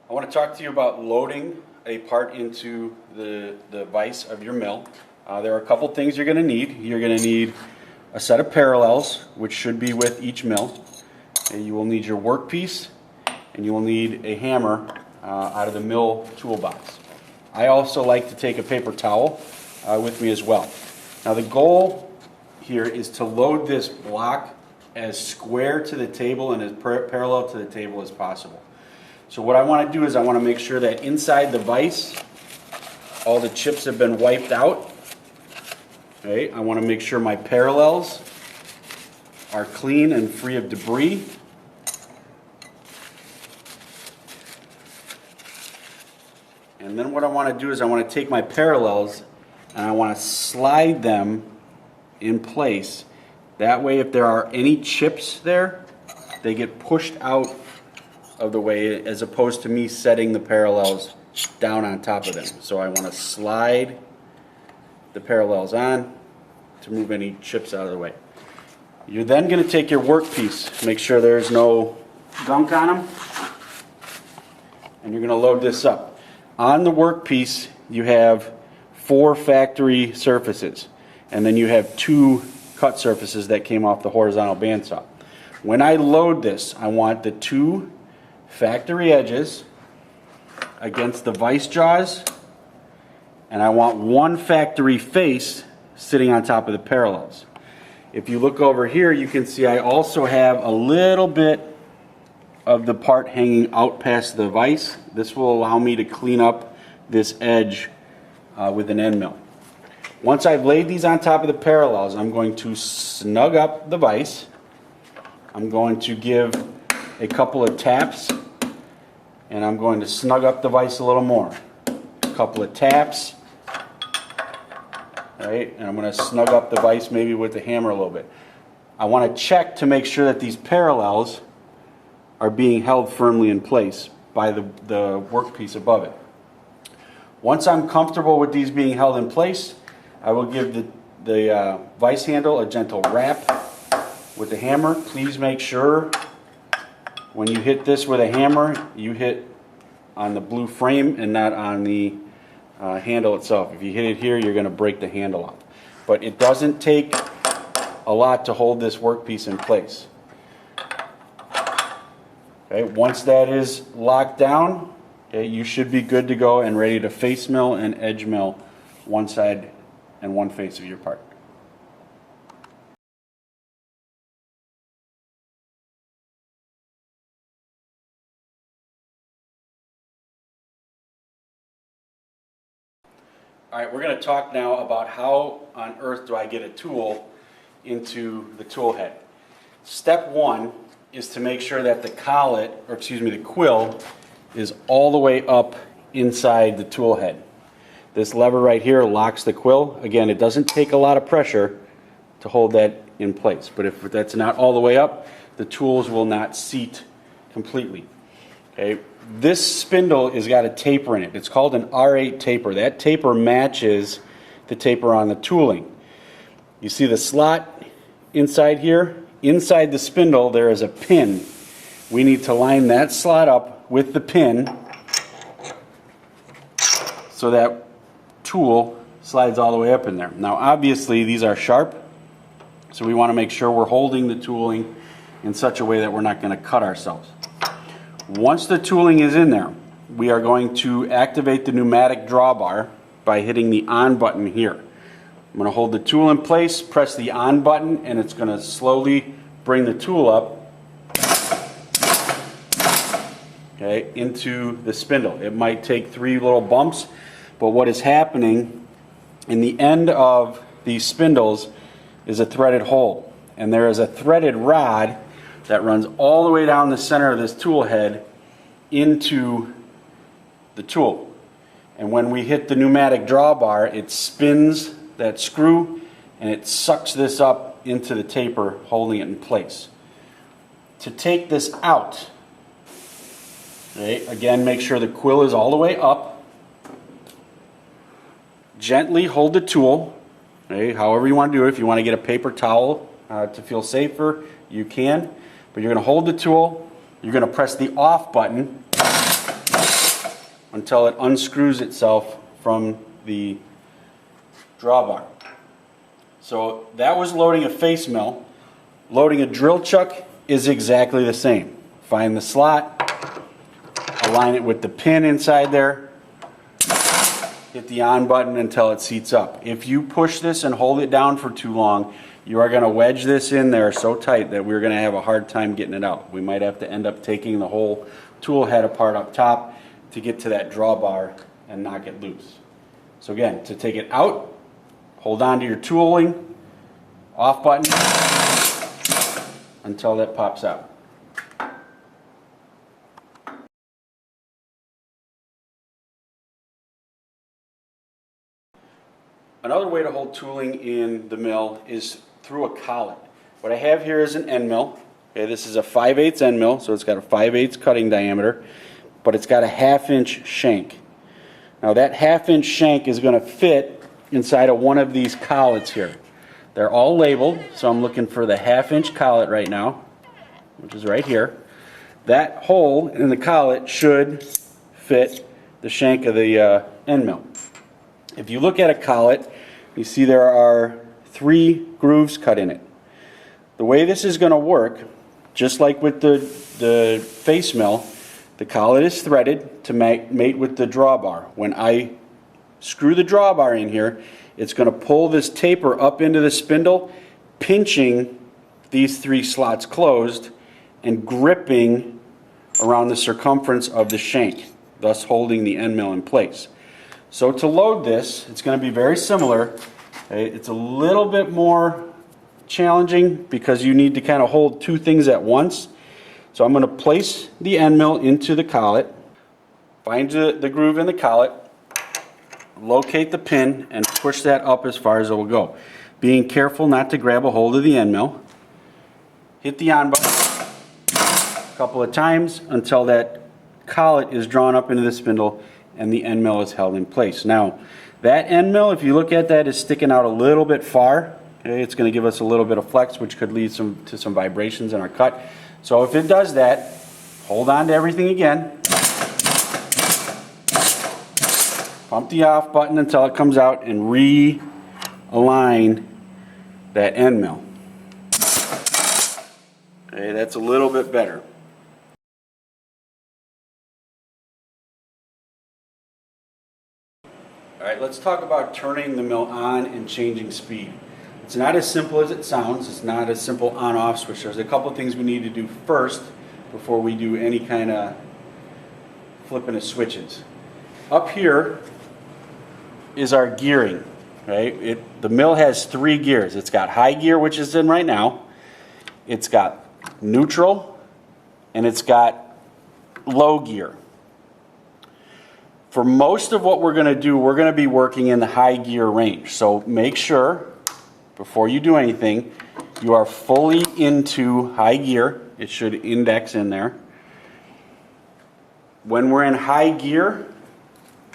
I want to talk to you about loading a part into the vise of your mill. There are a couple things you're going to need. You're going to need a set of parallels, which should be with each mill. And you will need your workpiece, and you will need a hammer out of the mill toolbox. I also like to take a paper towel with me as well. Now the goal here is to load this block as square to the table and as parallel to the table as possible. So what I want to do is I want to make sure that inside the vise all the chips have been wiped out. Okay, I want to make sure my parallels are clean and free of debris. And then what I want to do is I want to take my parallels and I want to slide them in place. That way, if there are any chips there, they get pushed out of the way, as opposed to me setting the parallels down on top of them. So I want to slide the parallels on to move any chips out of the way. You're then going to take your workpiece, make sure there's no gunk on them, and you're going to load this up. On the workpiece, you have 4 factory surfaces, and then you have 2 cut surfaces that came off the horizontal bandsaw. When I load this, I want the 2 factory edges against the vise jaws, and I want 1 factory face sitting on top of the parallels. If you look over here, you can see I also have a little bit of the part hanging out past the vise. This will allow me to clean up this edge with an end mill. Once I've laid these on top of the parallels, I'm going to snug up the vise. I'm going to give a couple of taps, and I'm going to snug up the vise a little more. A couple of taps, right? And I'm going to snug up the vise maybe with the hammer a little bit. I want to check to make sure that these parallels are being held firmly in place by the workpiece above it. Once I'm comfortable with these being held in place, I will give the vise handle a gentle rap with the hammer. Please make sure when you hit this with a hammer, you hit on the blue frame and not on the handle itself. If you hit it here, you're going to break the handle off. But it doesn't take a lot to hold this workpiece in place. Okay, once that is locked down, okay, you should be good to go and ready to face mill and edge mill one side and one face of your part. All right, we're going to talk now about how on earth do I get a tool into the tool head. Step 1 is to make sure that the collet, or excuse me, the quill is all the way up inside the tool head. This lever right here locks the quill. Again, it doesn't take a lot of pressure to hold that in place, but if that's not all the way up, the tools will not seat completely. Okay. This spindle has got a taper in it. It's called an R8 taper. That taper matches the taper on the tooling. You see the slot inside here? Inside the spindle there is a pin. We need to line that slot up with the pin so that tool slides all the way up in there. Now obviously these are sharp, so we want to make sure we're holding the tooling in such a way that we're not going to cut ourselves. Once the tooling is in there, we are going to activate the pneumatic drawbar by hitting the on button here. I'm going to hold the tool in place, press the on button, and it's going to slowly bring the tool up, okay, into the spindle. It might take 3 little bumps, but what is happening in the end of these spindles is a threaded hole, and there is a threaded rod that runs all the way down the center of this tool head into the tool. And when we hit the pneumatic drawbar, it spins that screw and it sucks this up into the taper, holding it in place. To take this out, okay, again, make sure the quill is all the way up. Gently hold the tool, okay, however you want to do it. If you want to get a paper towel to feel safer, you can. But you're going to hold the tool, you're going to press the off button, until it unscrews itself from the drawbar. So that was loading a face mill. Loading a drill chuck is exactly the same. Find the slot, align it with the pin inside there, hit the on button until it seats up. If you push this and hold it down for too long, you are going to wedge this in there so tight that we're going to have a hard time getting it out. We might have to end up taking the whole tool head apart up top to get to that drawbar and knock it loose. So again, to take it out, hold on to your tooling, off button, until that pops out. Another way to hold tooling in the mill is through a collet. What I have here is an end mill. Okay, this is a 5/8 end mill, so it's got a 5/8 cutting diameter, but it's got a 1/2 inch shank. Now that 1/2 inch shank is going to fit inside of one of these collets here. They're all labeled, so I'm looking for the 1/2 inch collet right now, which is right here. That hole in the collet should fit the shank of the end mill. If you look at a collet, you see there are 3 grooves cut in it. The way this is going to work, just like with the face mill, the collet is threaded to mate with the drawbar. When I screw the drawbar in here, it's going to pull this taper up into the spindle, pinching these 3 slots closed and gripping around the circumference of the shank, thus holding the end mill in place. So to load this, it's going to be very similar. It's a little bit more challenging because you need to kind of hold 2 things at once. So I'm going to place the end mill into the collet, find the groove in the collet, locate the pin, and push that up as far as it will go. Being careful not to grab a hold of the end mill. Hit the on button a couple of times until that collet is drawn up into the spindle and the end mill is held in place. Now, that end mill, if you look at that, is sticking out a little bit far. Okay, it's going to give us a little bit of flex, which could lead to some vibrations in our cut. So if it does that, hold on to everything again. Pump the off button until it comes out and realign that end mill. Okay, that's a little bit better. All right, let's talk about turning the mill on and changing speed. It's not as simple as it sounds. It's not a simple on-off switch. There's a couple of things we need to do first before we do any kind of flipping of switches. Up here is our gearing, right? The mill has 3 gears. It's got high gear, which is in right now. It's got neutral, and it's got low gear. For most of what we're going to do, we're going to be working in the high gear range. So make sure, before you do anything, you are fully into high gear. It should index in there. When we're in high gear,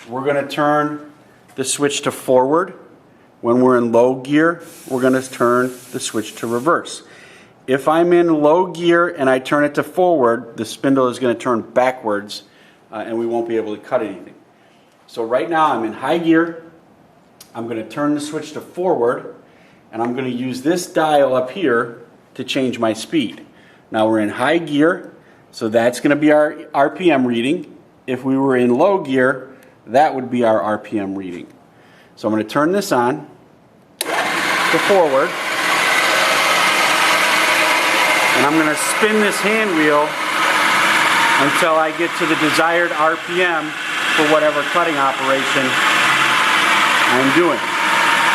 we're going to turn the switch to forward. When we're in low gear, we're going to turn the switch to reverse. If I'm in low gear and I turn it to forward, the spindle is going to turn backwards and we won't be able to cut anything. So right now I'm in high gear. I'm going to turn the switch to forward, and I'm going to use this dial up here to change my speed. Now we're in high gear, so that's going to be our RPM reading. If we were in low gear, that would be our RPM reading. So I'm going to turn this on to forward, and I'm going to spin this hand wheel until I get to the desired RPM for whatever cutting operation I'm doing.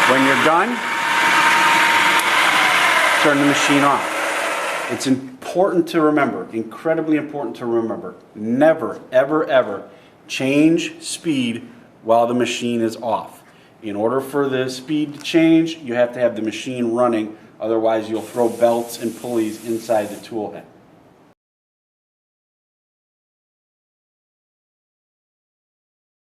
When you're done, turn the machine off. It's important to remember, incredibly important to remember, never, ever, ever change speed while the machine is off. In order for the speed to change, you have to have the machine running, otherwise you'll throw belts and pulleys inside the tool head.